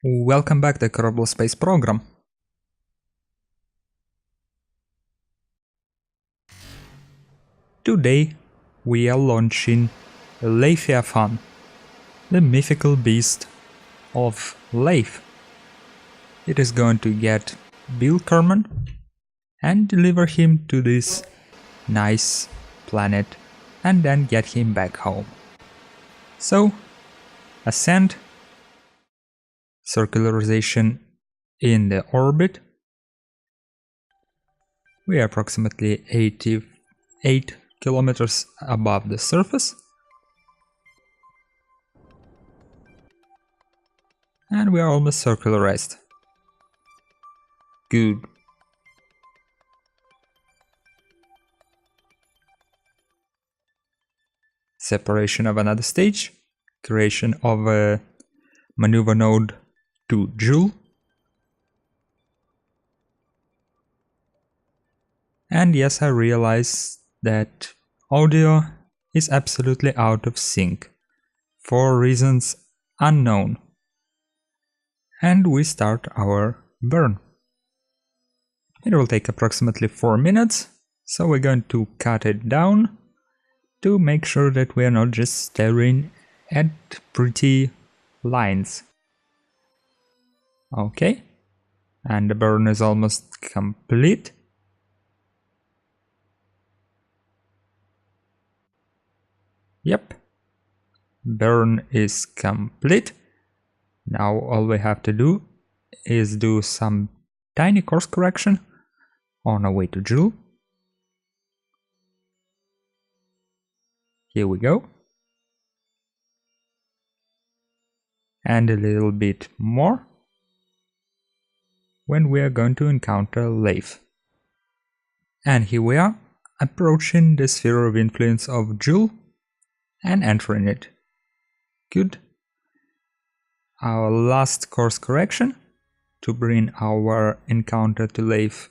Welcome back to Kerbal Space Program. Today we are launching Laythiathan, the mythical beast of Laythe. It is going to get Bill Kerman and deliver him to this nice planet and then get him back home. So, ascend, circularization in the orbit. We are approximately 88 kilometers above the surface. And we are almost circularized. Good. Separation of another stage. Creation of a maneuver node to Joule. And yes, I realize that audio is absolutely out of sync for reasons unknown. And we start our burn. It will take approximately 4 minutes, so we're going to cut it down to make sure that we are not just staring at pretty lines. Okay, and the burn is almost complete. Yep, burn is complete. Now all we have to do is do some tiny course correction on our way to Joule. Here we go. And a little bit more when we are going to encounter Laythe. And here we are, approaching the sphere of influence of Joule and entering it. Good. Our last course correction to bring our encounter to Laythe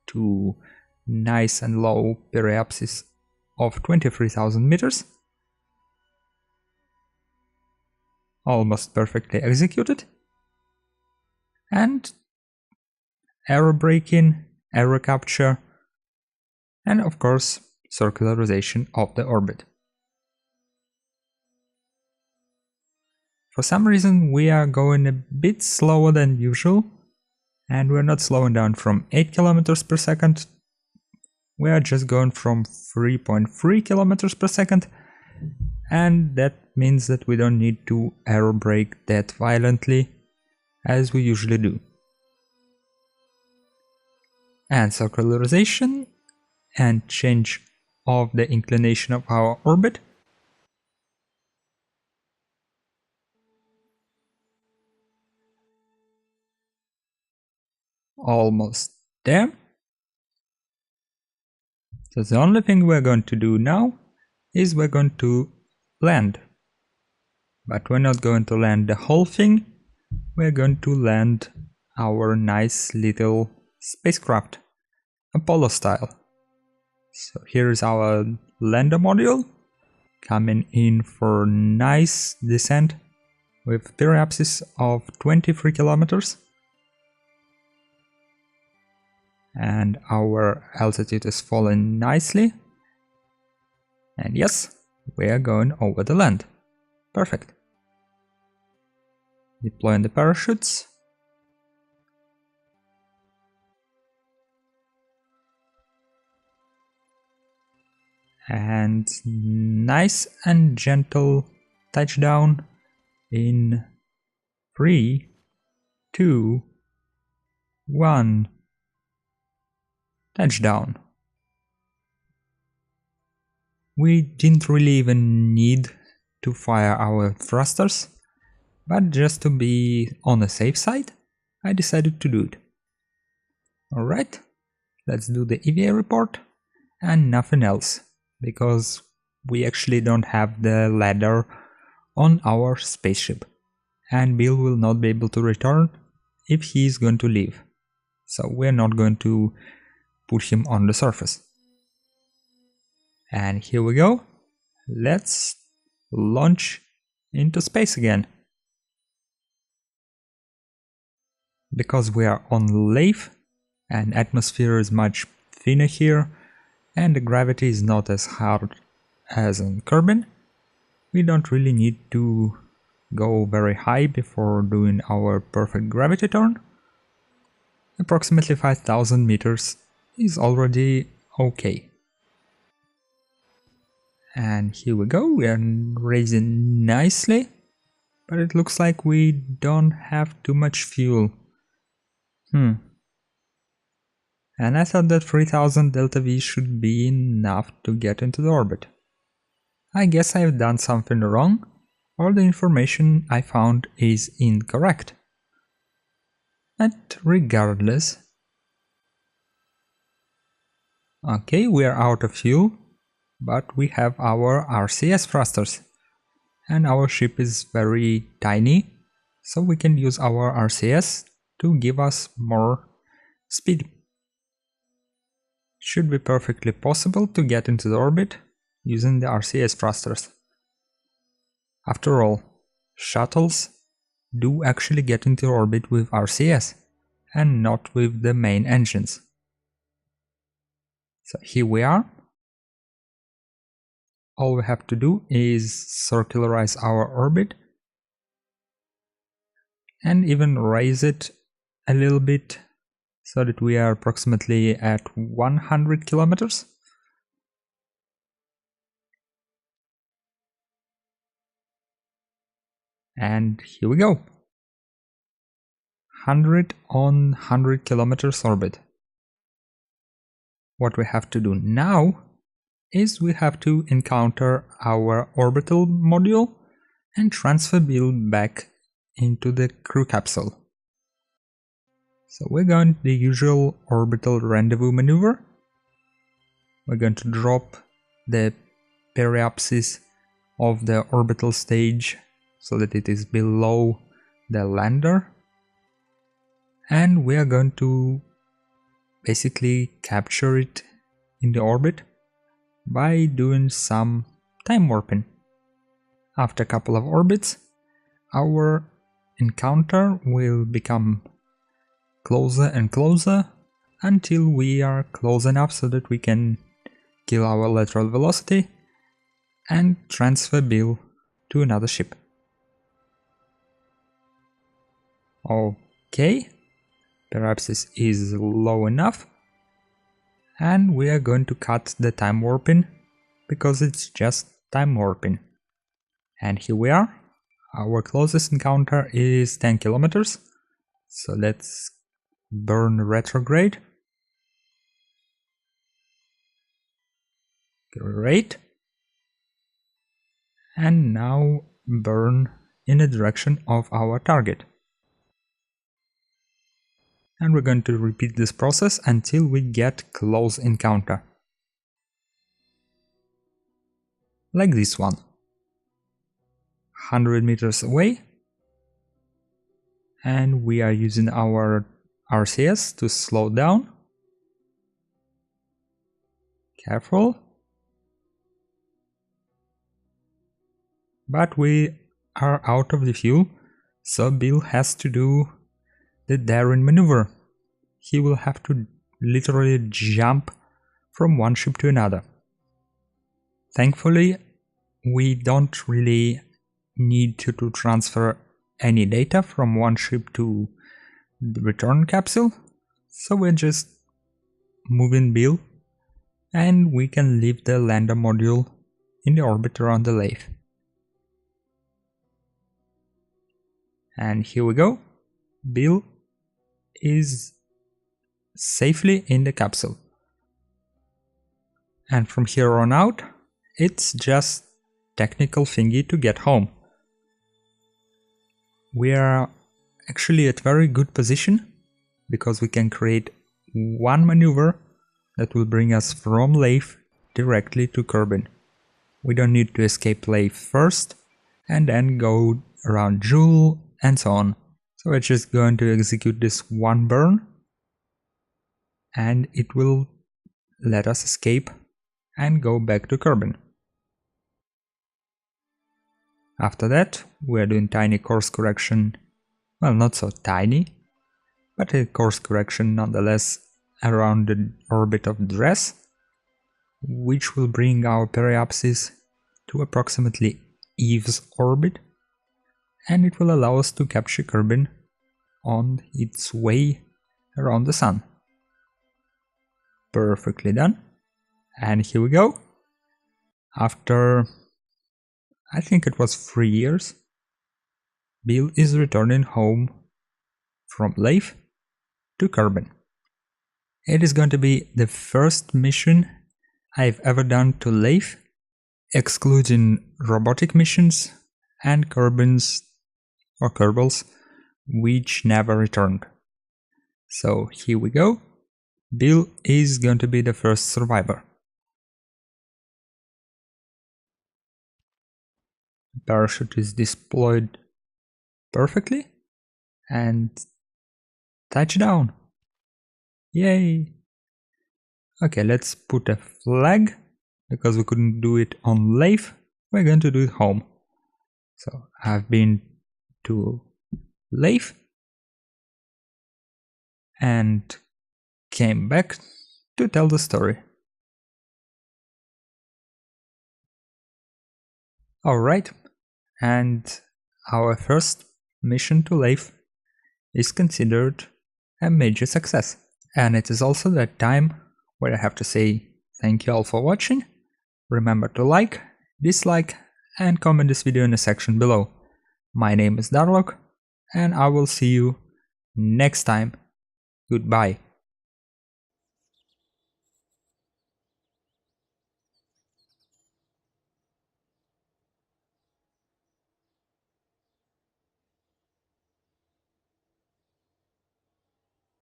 to nice and low periapsis of 23,000 meters. Almost perfectly executed. And error braking, error capture, and of course circularization of the orbit. For some reason we are going a bit slower than usual, and we're not slowing down from 8 kilometers per second. We are just going from 3.3 kilometers per second, and that means that we don't need to error brake that violently as we usually do. And circularization and change of the inclination of our orbit. Almost there. So the only thing we're going to do now is we're going to land. But we're not going to land the whole thing. We're going to land our nice little spacecraft, Apollo style. So here's our lander module coming in for nice descent with periapsis of 23 kilometers. And our altitude is falling nicely. And yes, we are going over the land. Perfect. Deploying the parachutes. And nice and gentle touchdown in 3, 2, 1. Touchdown. We didn't really even need to fire our thrusters, but just to be on the safe side, I decided to do it. Alright, let's do the EVA report and nothing else, because we actually don't have the ladder on our spaceship, and Bill will not be able to return if he is going to leave, so we're not going to put him on the surface. And here we go. Let's launch into space again. because we are on Laythe and atmosphere is much thinner here and the gravity is not as hard as on Kerbin, we don't really need to go very high before doing our perfect gravity turn. Approximately 5000 meters is already okay. And here we go, we are raising nicely, but it looks like we don't have too much fuel. And I thought that 3000 delta V should be enough to get into the orbit. I guess I've done something wrong, or the information I found is incorrect. But regardless... Okay, we are out of fuel, but we have our RCS thrusters. And our ship is very tiny, so we can use our RCS to give us more speed. Should be perfectly possible to get into the orbit using the RCS thrusters. After all, shuttles do actually get into orbit with RCS and not with the main engines. So here we are. All we have to do is circularize our orbit and even raise it a little bit so that we are approximately at 100 kilometers. And here we go. 100 on 100 kilometers orbit. What we have to do now is we have to encounter our orbital module and transfer Bill back into the crew capsule. So we're going to the usual orbital rendezvous maneuver. We're going to drop the periapsis of the orbital stage so that it is below the lander. And we are going to basically capture it in the orbit by doing some time warping. After a couple of orbits, our encounter will become closer and closer until we are close enough so that we can kill our lateral velocity and transfer Bill to another ship. Okay, perhaps this is low enough, and we are going to cut the time warping because it's just time warping. And here we are. Our closest encounter is 10 kilometers, so let's burn retrograde. Great. And now burn in the direction of our target. And we're going to repeat this process until we get close encounter. Like this one. 100 meters away. And we are using our RCS to slow down. Careful. But we are out of the fuel, so Bill has to do the daring maneuver. He will have to literally jump from one ship to another. Thankfully, we don't really need to transfer any data from one ship to the return capsule, so we're just moving Bill and we can leave the lander module in the orbit around the Laythe. And here we go. Bill is safely in the capsule. And from here on out, it's just technical thingy to get home. We are actually at very good position because we can create one maneuver that will bring us from Laythe directly to Kerbin. We don't need to escape Laythe first and then go around Joule and so on. So we're just going to execute this one burn and it will let us escape and go back to Kerbin. After that, we are doing tiny course correction, well, not so tiny, but a course correction nonetheless around the orbit of Dress, which will bring our periapsis to approximately Eve's orbit, and it will allow us to capture Kerbin on its way around the Sun. Perfectly done. And here we go. After, I think it was 3 years, Bill is returning home from Laythe to Kerbin. It is going to be the first mission I've ever done to Laythe, excluding robotic missions and Kerbals which never returned. So here we go. Bill is going to be the first survivor. The parachute is deployed perfectly and touchdown. Yay! Okay, let's put a flag, because we couldn't do it on Laythe. We're going to do it home. So I've been to Laythe and came back to tell the story. Alright, and our first mission to Laythe is considered a major success. And it is also that time where I have to say thank you all for watching. Remember to like, dislike, and comment this video in the section below. My name is Darlock, and I will see you next time. Goodbye.